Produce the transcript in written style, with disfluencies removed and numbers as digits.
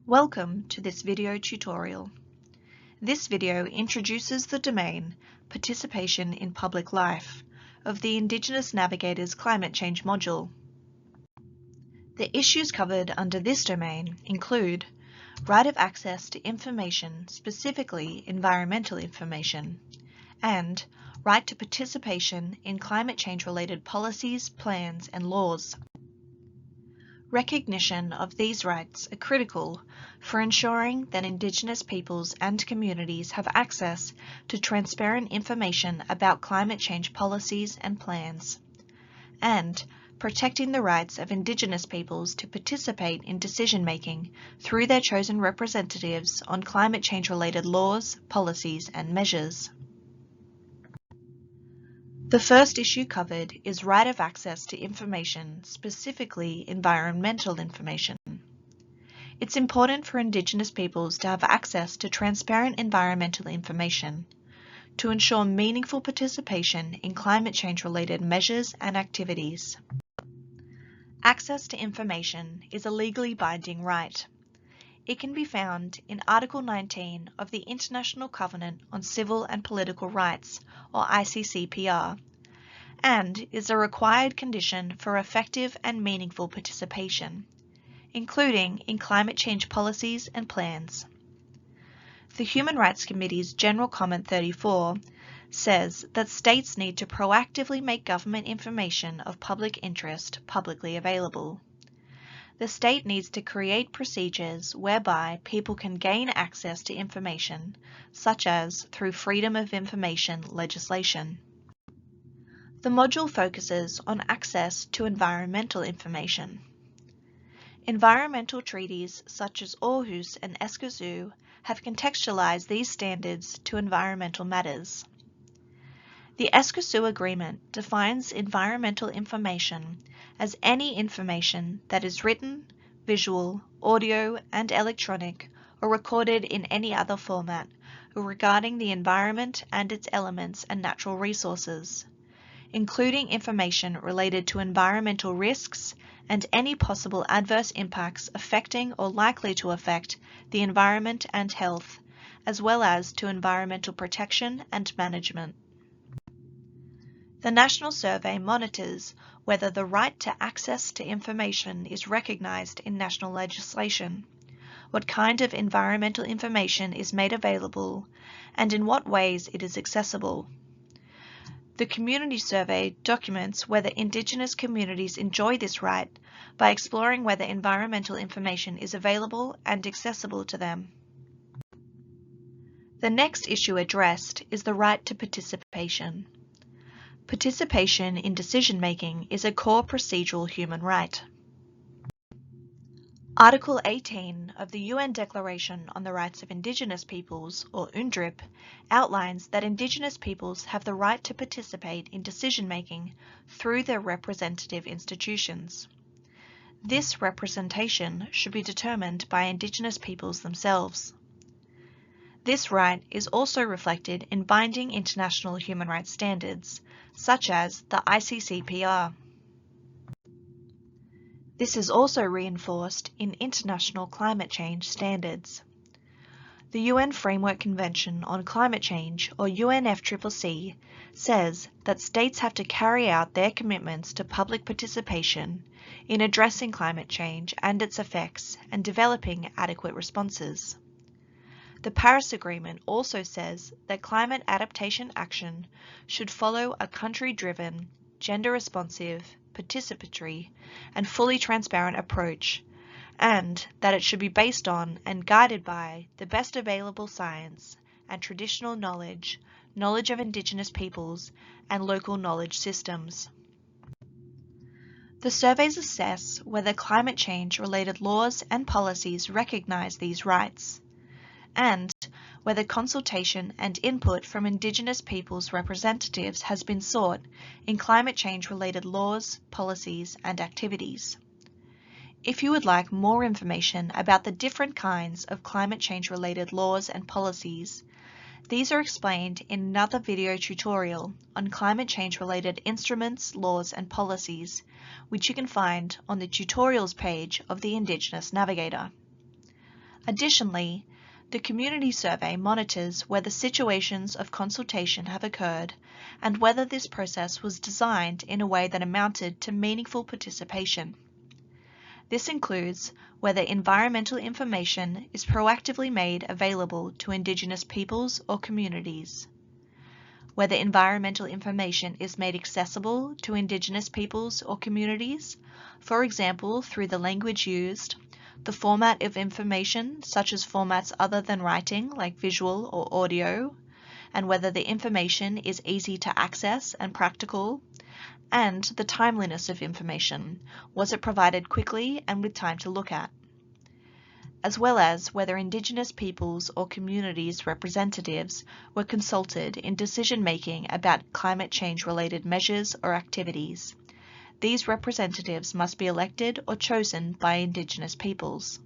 Welcome to this video tutorial. This video introduces the domain Participation in Public Life of the Indigenous Navigator's Climate Change module. The issues covered under this domain include right of access to information, specifically environmental information, and right to participation in climate change related policies, plans and laws. Recognition of these rights are critical for ensuring that Indigenous peoples and communities have access to transparent information about climate change policies and plans, and protecting the rights of Indigenous peoples to participate in decision-making through their chosen representatives on climate change-related laws, policies, and measures. The first issue covered is right of access to information, specifically environmental information. It's important for Indigenous peoples to have access to transparent environmental information to ensure meaningful participation in climate change-related measures and activities. Access to information is a legally binding right. It can be found in Article 19 of the International Covenant on Civil and Political Rights, or ICCPR, and is a required condition for effective and meaningful participation, including in climate change policies and plans. The Human Rights Committee's General Comment 34 says that states need to proactively make government information of public interest publicly available. The state needs to create procedures whereby people can gain access to information, such as through freedom of information legislation. The module focuses on access to environmental information. Environmental treaties such as Aarhus and Escazú have contextualized these standards to environmental matters. The Escazú Agreement defines environmental information as any information that is written, visual, audio, and electronic, or recorded in any other format regarding the environment and its elements and natural resources, including information related to environmental risks and any possible adverse impacts affecting or likely to affect the environment and health, as well as to environmental protection and management. The National Survey monitors whether the right to access to information is recognized in national legislation, what kind of environmental information is made available, and in what ways it is accessible. The Community Survey documents whether Indigenous communities enjoy this right by exploring whether environmental information is available and accessible to them. The next issue addressed is the right to participation. Participation in decision-making is a core procedural human right. Article 18 of the UN Declaration on the Rights of Indigenous Peoples, or UNDRIP, outlines that Indigenous peoples have the right to participate in decision-making through their representative institutions. This representation should be determined by Indigenous peoples themselves. This right is also reflected in binding international human rights standards, such as the ICCPR. This is also reinforced in international climate change standards. The UN Framework Convention on Climate Change, or UNFCCC, says that states have to carry out their commitments to public participation in addressing climate change and its effects and developing adequate responses. The Paris Agreement also says that climate adaptation action should follow a country-driven, gender-responsive, participatory, and fully transparent approach, and that it should be based on and guided by the best available science and traditional knowledge, knowledge of Indigenous peoples, and local knowledge systems. The surveys assess whether climate change-related laws and policies recognize these rights, and whether consultation and input from Indigenous peoples' representatives has been sought in climate change-related laws, policies, and activities. If you would like more information about the different kinds of climate change-related laws and policies, these are explained in another video tutorial on climate change-related instruments, laws, and policies, which you can find on the tutorials page of the Indigenous Navigator. Additionally, the community survey monitors whether situations of consultation have occurred and whether this process was designed in a way that amounted to meaningful participation. This includes whether environmental information is proactively made available to Indigenous peoples or communities, whether environmental information is made accessible to Indigenous peoples or communities, for example, through the language used, the format of information, such as formats other than writing, like visual or audio, and whether the information is easy to access and practical, and the timeliness of information. Was it provided quickly and with time to look at? As well as whether Indigenous peoples or communities representatives were consulted in decision-making about climate change-related measures or activities. These representatives must be elected or chosen by Indigenous peoples.